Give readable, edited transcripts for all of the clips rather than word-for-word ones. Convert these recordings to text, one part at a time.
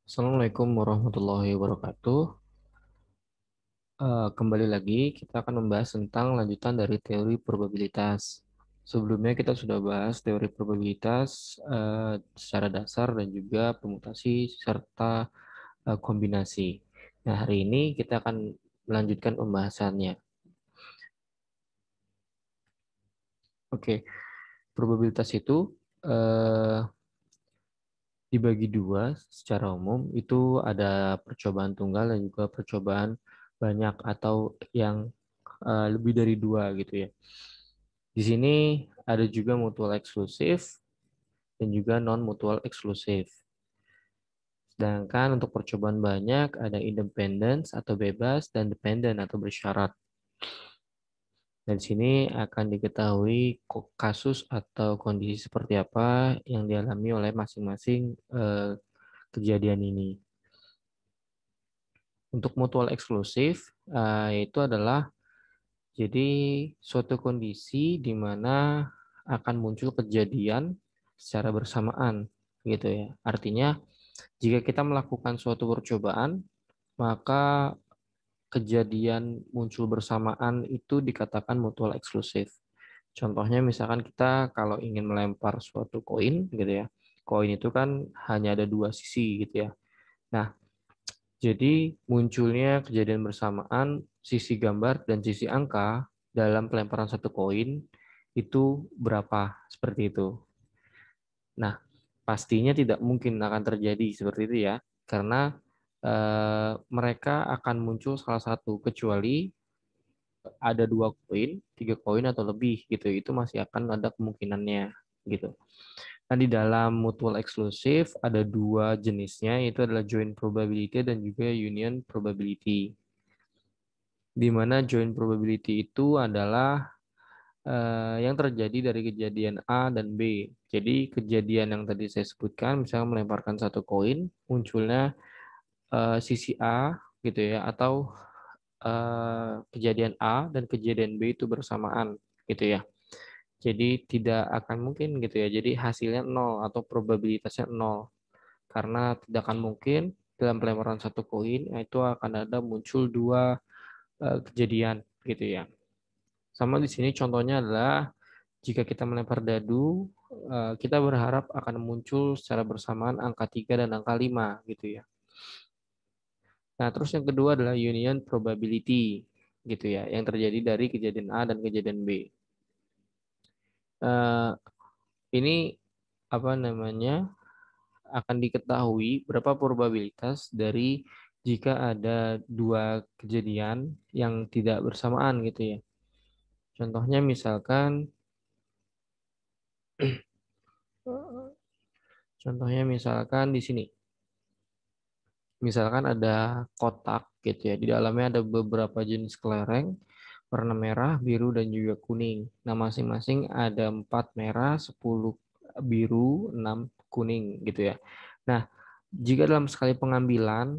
Assalamualaikum warahmatullahi wabarakatuh. Kembali lagi, kita akan membahas tentang lanjutan dari teori probabilitas. Sebelumnya kita sudah bahas teori probabilitas secara dasar dan juga permutasi serta kombinasi. Nah, hari ini kita akan melanjutkan pembahasannya. Oke, probabilitas itu eh, dibagi dua secara umum. Itu ada percobaan tunggal dan juga percobaan banyak atau yang lebih dari dua gitu ya. Di sini ada juga mutual eksklusif dan juga non mutual eksklusif. Sedangkan untuk percobaan banyak ada independence atau bebas dan dependent atau bersyarat. Dan di sini akan diketahui kasus atau kondisi seperti apa yang dialami oleh masing-masing kejadian ini. Untuk mutual eksklusif itu adalah jadi suatu kondisi di mana akan muncul kejadian secara bersamaan gitu ya. Artinya jika kita melakukan suatu percobaan, maka kejadian muncul bersamaan itu dikatakan mutual eksklusif. Contohnya misalkan kita kalau ingin melempar suatu koin gitu ya. Koin itu kan hanya ada dua sisi gitu ya. Nah, jadi munculnya kejadian bersamaan sisi gambar dan sisi angka dalam pelemparan satu koin itu berapa seperti itu. Nah, pastinya tidak mungkin akan terjadi seperti itu ya, karena mereka akan muncul salah satu kecuali ada dua koin, tiga koin atau lebih gitu, itu masih akan ada kemungkinannya gitu. Nah, di dalam mutual eksklusif ada dua jenisnya, yaitu adalah joint probability dan juga union probability. Di mana joint probability itu adalah yang terjadi dari kejadian A dan B. Jadi kejadian yang tadi saya sebutkan, misalnya melemparkan satu koin, munculnya sisi A gitu ya, atau kejadian A dan kejadian B itu bersamaan gitu ya. Jadi tidak akan mungkin gitu ya. Jadi hasilnya nol atau probabilitasnya nol. Karena tidak akan mungkin dalam pelemparan satu koin itu akan ada muncul dua kejadian gitu ya. Sama di sini contohnya adalah jika kita melempar dadu, kita berharap akan muncul secara bersamaan angka 3 dan angka 5 gitu ya. Nah, terus yang kedua adalah union probability gitu ya, yang terjadi dari kejadian A dan kejadian B. Eh, ini apa namanya akan diketahui berapa probabilitas dari jika ada dua kejadian yang tidak bersamaan gitu ya. Contohnya misalkan contohnya misalkan di sini. Misalkan ada kotak gitu ya. Di dalamnya ada beberapa jenis kelereng warna merah, biru dan juga kuning. Nah, masing-masing ada 4 merah, 10 biru, 6 kuning gitu ya. Nah, jika dalam sekali pengambilan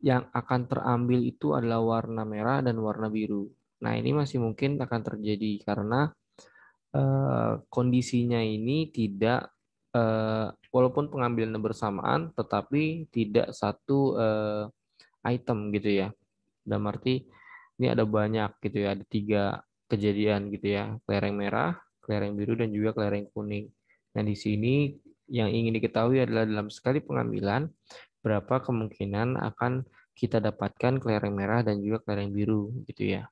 yang akan terambil itu adalah warna merah dan warna biru. Nah, ini masih mungkin akan terjadi karena kondisinya ini tidak walaupun pengambilan bersamaan tetapi tidak satu item gitu ya. Dalam arti ini ada banyak gitu ya, ada tiga kejadian gitu ya, kelereng merah, kelereng biru dan juga kelereng kuning. Nah, di sini yang ingin diketahui adalah dalam sekali pengambilan berapa kemungkinan akan kita dapatkan kelereng merah dan juga kelereng biru gitu ya.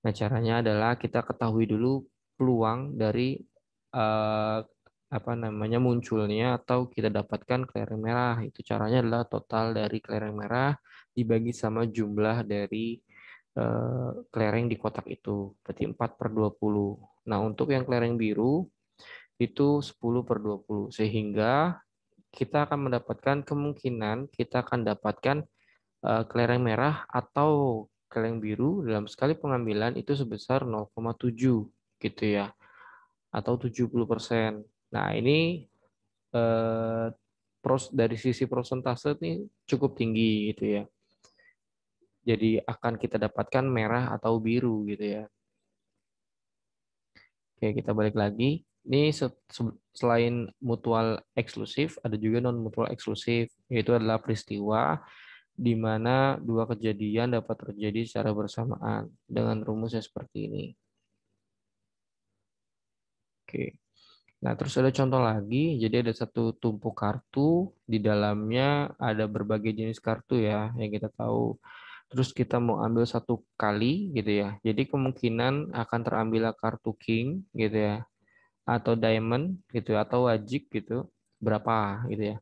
Nah, caranya adalah kita ketahui dulu peluang dari eh, apa namanya munculnya atau kita dapatkan kelereng merah. Itu caranya adalah total dari kelereng merah dibagi sama jumlah dari kelereng di kotak itu. Berarti 4 per 20. Nah, untuk yang kelereng biru itu 10 per 20. Sehingga kita akan mendapatkan kemungkinan kita akan dapatkan kelereng merah atau kelereng biru dalam sekali pengambilan itu sebesar 0,7 gitu ya, atau 70%. Nah, ini eh, dari sisi prosentase ini cukup tinggi gitu ya. Jadi akan kita dapatkan merah atau biru gitu ya. Oke, kita balik lagi. Ini selain mutual eksklusif, ada juga non mutual eksklusif, yaitu adalah peristiwa di mana dua kejadian dapat terjadi secara bersamaan dengan rumusnya seperti ini. Oke. Nah, terus ada contoh lagi. Jadi ada satu tumpuk kartu, di dalamnya ada berbagai jenis kartu ya yang kita tahu. Terus kita mau ambil satu kali gitu ya. Jadi kemungkinan akan terambil kartu king gitu ya, atau diamond gitu ya, atau wajib gitu. Berapa gitu ya.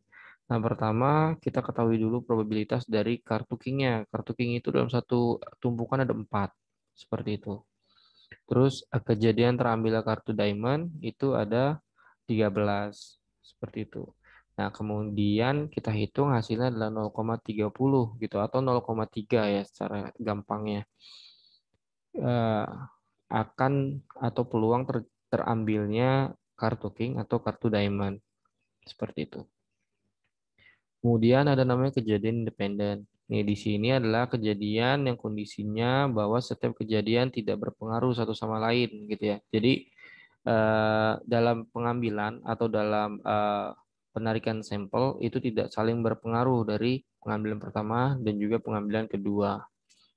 Nah, pertama kita ketahui dulu probabilitas dari kartu king-nya. Kartu king itu dalam satu tumpukan ada 4. Seperti itu. Terus kejadian terambil kartu diamond itu ada 13. Seperti itu. Nah, kemudian kita hitung hasilnya adalah 0,30 gitu atau 0,3 ya secara gampangnya. Eh, akan atau peluang terambilnya kartu king atau kartu diamond. Seperti itu. Kemudian ada namanya kejadian independen. Nih, di sini adalah kejadian yang kondisinya bahwa setiap kejadian tidak berpengaruh satu sama lain gitu ya. Jadi dalam pengambilan atau dalam penarikan sampel itu tidak saling berpengaruh dari pengambilan pertama dan juga pengambilan kedua.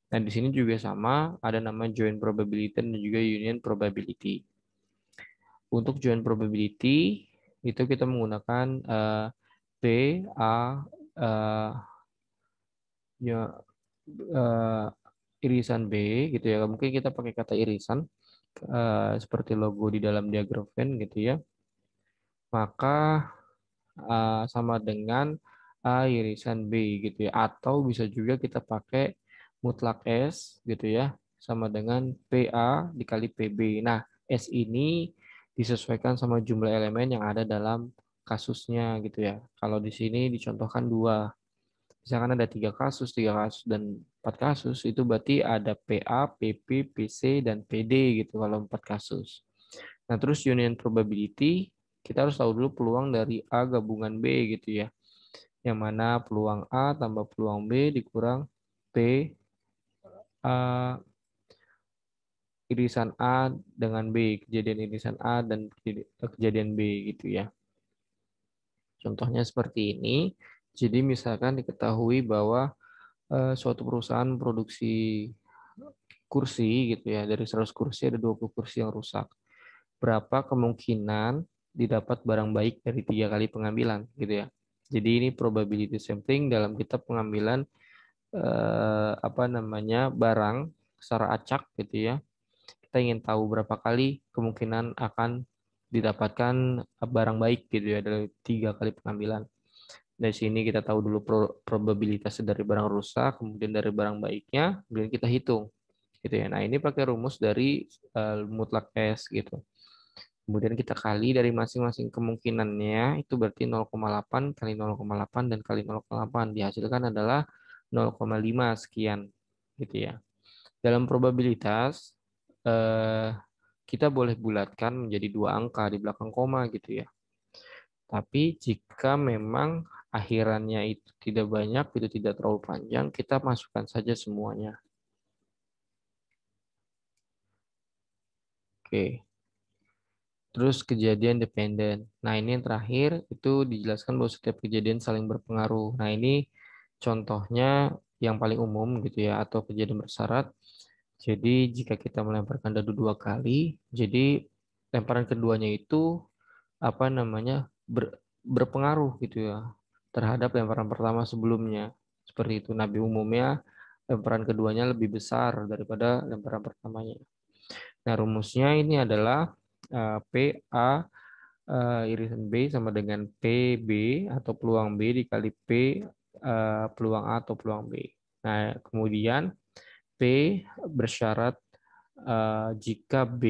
Nah, di sini juga sama, ada nama joint probability dan juga union probability. Untuk joint probability itu kita menggunakan P, A, uh, ya, uh, irisan B gitu ya. Mungkin kita pakai kata irisan seperti logo di dalam diagram Venn gitu ya. Maka sama dengan A irisan B gitu ya. Atau bisa juga kita pakai mutlak S gitu ya. Sama dengan PA dikali PB. Nah, S ini disesuaikan sama jumlah elemen yang ada dalam kasusnya gitu ya. Kalau di sini dicontohkan 2. Misalkan ada 3 kasus, dan 4 kasus, itu berarti ada PA, PP, PC, dan PD gitu kalau 4 kasus. Nah, terus union probability, kita harus tahu dulu peluang dari A gabungan B gitu ya. Yang mana peluang A tambah peluang B dikurang P A irisan A dengan B, kejadian irisan A dan kejadian B gitu ya. Contohnya seperti ini. Jadi misalkan diketahui bahwa suatu perusahaan produksi kursi gitu ya, dari 100 kursi ada 20 kursi yang rusak. Berapa kemungkinan didapat barang baik dari 3 kali pengambilan gitu ya. Jadi ini probability sampling dalam kita pengambilan apa namanya barang secara acak gitu ya. Kita ingin tahu berapa kali kemungkinan akan didapatkan barang baik gitu ya dari 3 kali pengambilan. Dari sini kita tahu dulu probabilitas dari barang rusak, kemudian dari barang baiknya, kemudian kita hitung gitu ya. Nah, ini pakai rumus dari mutlak S gitu. Kemudian kita kali dari masing-masing kemungkinannya, itu berarti 0,8 kali 0,8 dan kali 0,8. Dihasilkan adalah 0,5 sekian gitu ya. Dalam probabilitas kita boleh bulatkan menjadi 2 angka di belakang koma gitu ya. Tapi jika memang akhirannya itu tidak banyak, itu tidak terlalu panjang, kita masukkan saja semuanya. Oke. Terus kejadian dependen. Nah, ini yang terakhir itu dijelaskan bahwa setiap kejadian saling berpengaruh. Nah, ini contohnya yang paling umum gitu ya, atau kejadian bersyarat. Jadi, jika kita melemparkan dadu 2 kali, jadi lemparan keduanya itu apa namanya berpengaruh gitu ya terhadap lemparan pertama sebelumnya. Seperti itu. Nabi umumnya lemparan keduanya lebih besar daripada lemparan pertamanya. Nah, rumusnya ini adalah PA irisan B sama dengan PB atau peluang B dikali P peluang A atau peluang B. Nah, kemudian P bersyarat jika B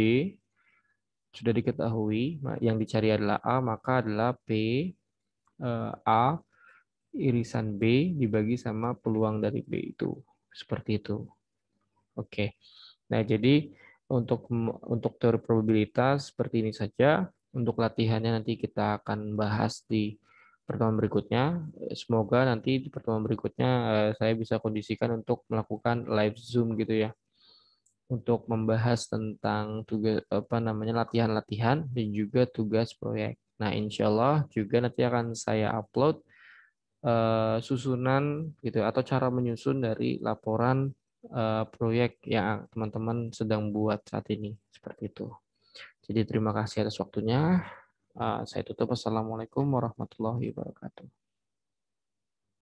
sudah diketahui yang dicari adalah A, maka adalah P A irisan B dibagi sama peluang dari B itu. Seperti itu. Oke. Nah, jadi untuk teori probabilitas seperti ini saja. Untuk latihannya nanti kita akan bahas di pertemuan berikutnya. Semoga nanti di pertemuan berikutnya saya bisa kondisikan untuk melakukan live Zoom gitu ya. untuk membahas tentang tugas latihan-latihan dan juga tugas proyek. Nah, insya Allah juga nanti akan saya upload susunan gitu atau cara menyusun dari laporan proyek yang teman-teman sedang buat saat ini seperti itu. Jadi terima kasih atas waktunya. Saya tutup. Assalamualaikum warahmatullahi wabarakatuh.